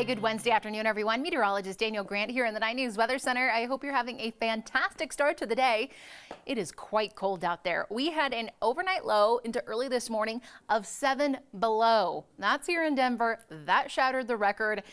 Hey, good Wednesday afternoon, everyone. Meteorologist Danielle Grant here in the 9 News Weather Center. I hope you're having a fantastic start to the day. It is quite cold out there. We had an overnight low into early this morning of 7 below. That's here in Denver. That shattered the record.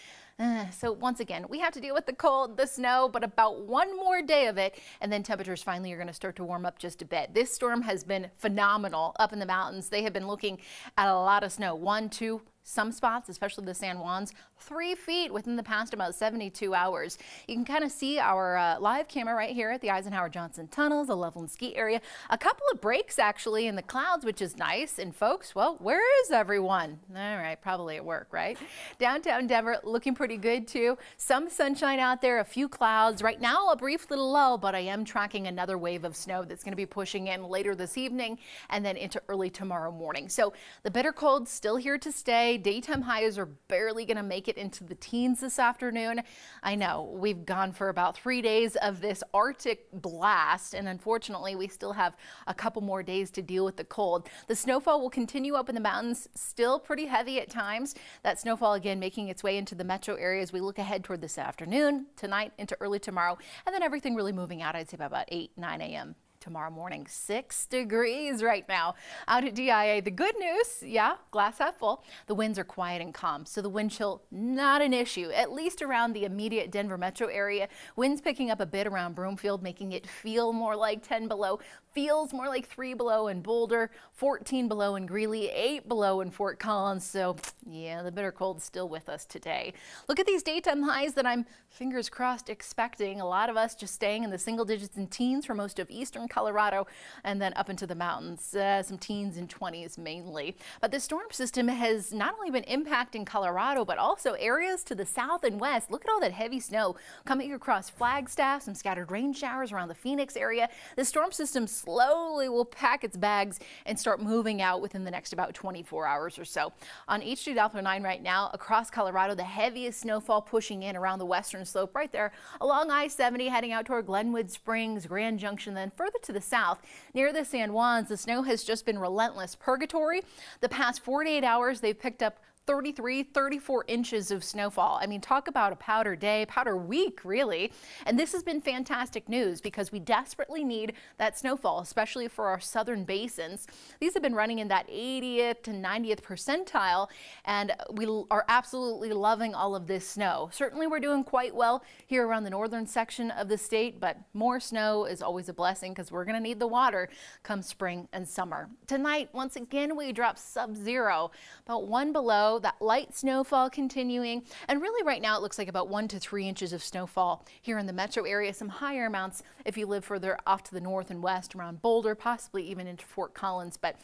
So once again, we have to deal with the cold, the snow, but about one more day of it, and then temperatures finally are going to start to warm up just a bit. This storm has been phenomenal up in the mountains. They have been looking at a lot of snow. 1, 2, some spots, especially the San Juans, 3 feet within the past about 72 hours. You can kind of see our live camera right here at the Eisenhower Johnson tunnels, the Loveland ski area. A couple of breaks actually in the clouds, which is nice. And folks, well, where is everyone? All right, probably at work, right? Downtown Denver looking pretty good too. Some sunshine out there, a few clouds. Right now, a brief little lull, but I am tracking another wave of snow that's going to be pushing in later this evening and then into early tomorrow morning. So the bitter cold still here to stay. Daytime highs are barely going to make it into the teens this afternoon. I know we've gone for about 3 days of this Arctic blast, and unfortunately we still have a couple more days to deal with the cold. The snowfall will continue up in the mountains, still pretty heavy at times. That snowfall again making its way into the metro area as we look ahead toward this afternoon, tonight into early tomorrow, and then everything really moving out, I'd say by about 8, 9 a.m. tomorrow morning. 6 degrees right now out at DIA. The good news, yeah, glass half full. The winds are quiet and calm, so the wind chill not an issue, at least around the immediate Denver metro area. Winds picking up a bit around Broomfield, making it feel more like 10 below. Feels more like 3 below in Boulder, 14 below in Greeley, 8 below in Fort Collins. So yeah, the bitter cold's still with us today. Look at these daytime highs that I'm, fingers crossed, expecting. A lot of us just staying in the single digits and teens for most of eastern Colorado and then up into the mountains, some teens and 20s mainly. But the storm system has not only been impacting Colorado, but also areas to the south and west. Look at all that heavy snow coming across Flagstaff, some scattered rain showers around the Phoenix area. The storm system slowly will pack its bags and start moving out within the next about 24 hours or so. On HD Doppler 9 right now across Colorado, the heaviest snowfall pushing in around the western slope right there along I-70 heading out toward Glenwood Springs, Grand Junction, then further to the south near the San Juans. The snow has just been relentless purgatory. The past 48 hours, they've picked up 33, 34 inches of snowfall. I mean, talk about a powder day, powder week, really. And this has been fantastic news because we desperately need that snowfall, especially for our southern basins. These have been running in that 80th to 90th percentile, and we are absolutely loving all of this snow. Certainly we're doing quite well here around the northern section of the state, but more snow is always a blessing because we're going to need the water come spring and summer. Tonight, once again, we drop sub-zero, about 1 below. That light snowfall continuing, and really right now it looks like about 1 to 3 inches of snowfall here in the metro area. Some higher amounts if you live further off to the north and west around Boulder, possibly even into Fort Collins. But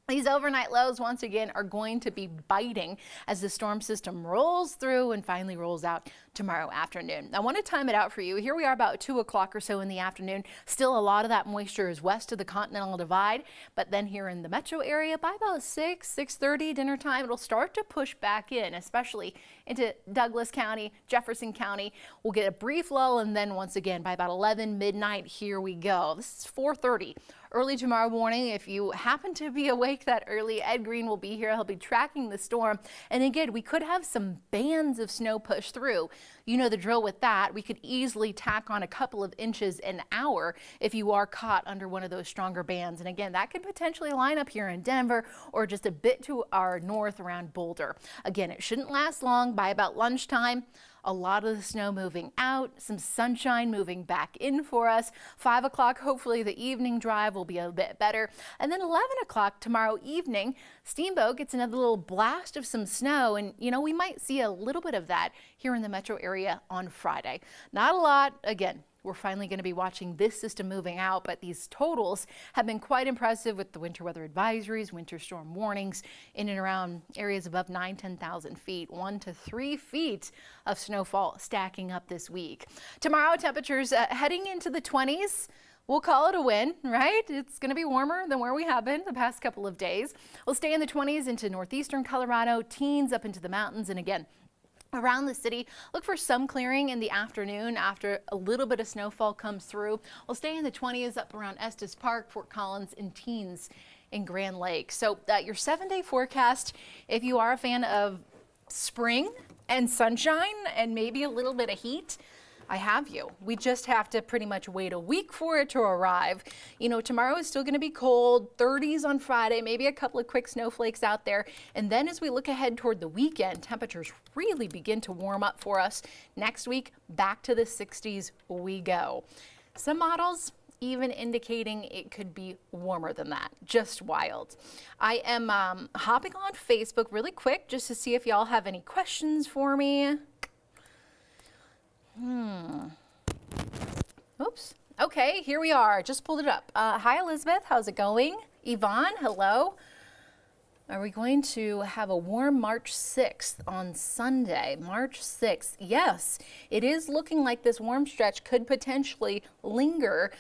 these overnight lows, once again, are going to be biting as the storm system rolls through and finally rolls out tomorrow afternoon. I want to time it out for you. Here we are about 2 o'clock or so in the afternoon. Still a lot of that moisture is west of the Continental Divide, but then here in the metro area by about 6:30 dinner time, it'll start to push back in, especially into Douglas County, Jefferson County. We'll get a brief lull, and then once again by about 11 midnight, here we go. This is 4:30. Early tomorrow morning, if you happen to be awake that early, Ed Green will be here. He'll be tracking the storm. And again, we could have some bands of snow push through. You know the drill with that. We could easily tack on a couple of inches an hour if you are caught under one of those stronger bands. And again, that could potentially line up here in Denver or just a bit to our north around Boulder. Again, it shouldn't last long. By about lunchtime, a lot of the snow moving out, some sunshine moving back in for us. 5 o'clock, hopefully the evening drive will be a bit better. And then 11 o'clock tomorrow evening, Steamboat gets another little blast of some snow. And, you know, we might see a little bit of that here in the metro area on Friday. Not a lot. Again, we're finally going to be watching this system moving out, but these totals have been quite impressive with the winter weather advisories, winter storm warnings in and around areas above 10,000 feet, 1 to 3 feet of snowfall stacking up this week. Tomorrow, temperatures heading into the 20s. We'll call it a win, right? It's going to be warmer than where we have been the past couple of days. We'll stay in the 20s into northeastern Colorado, teens up into the mountains, and again, around the city, look for some clearing in the afternoon after a little bit of snowfall comes through. We'll stay in the 20s up around Estes Park, Fort Collins, and teens in Grand Lake. So your 7-day forecast, if you are a fan of spring, and sunshine and maybe a little bit of heat, I have you. We just have to pretty much wait a week for it to arrive. You know, tomorrow is still going to be cold, 30s on Friday, maybe a couple of quick snowflakes out there. And then as we look ahead toward the weekend, temperatures really begin to warm up for us. Next week, back to the 60s we go. Some models even indicating it could be warmer than that. Just wild. I am hopping on Facebook really quick just to see if y'all have any questions for me. Oops. Okay, here we are. Just pulled it up. Hi, Elizabeth. How's it going? Yvonne, hello. Are we going to have a warm March 6th on Sunday? March 6th. Yes, it is looking like this warm stretch could potentially linger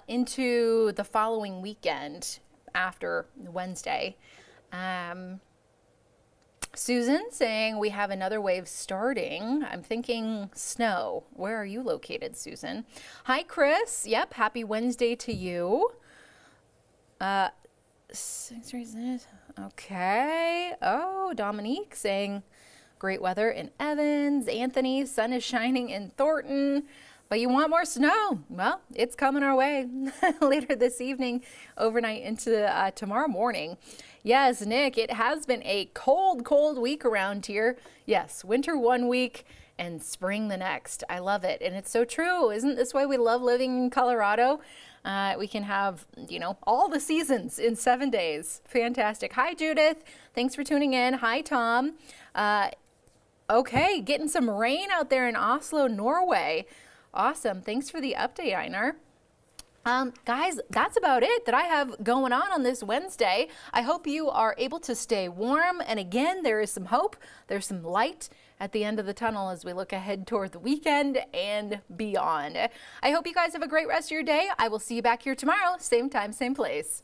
into the following weekend after Wednesday. Susan saying we have another wave starting. I'm thinking snow. Where are you located, Susan? Hi, Chris. Yep, happy Wednesday to you. Okay. Oh, Dominique saying great weather in Evans. Anthony, sun is shining in Thornton. But you want more snow? Well, it's coming our way later this evening, overnight into tomorrow morning. Yes, Nick, it has been a cold, cold week around here. Yes, winter one week and spring the next. I love it. And it's so true. Isn't this why we love living in Colorado? We can have, you know, all the seasons in 7 days. Fantastic. Hi, Judith. Thanks for tuning in. Hi, Tom. Okay, getting some rain out there in Oslo, Norway. Awesome. Thanks for the update, Einar. Guys, that's about it that I have going on this Wednesday. I hope you are able to stay warm. And again, there is some hope. There's some light at the end of the tunnel as we look ahead toward the weekend and beyond. I hope you guys have a great rest of your day. I will see you back here tomorrow, same time, same place.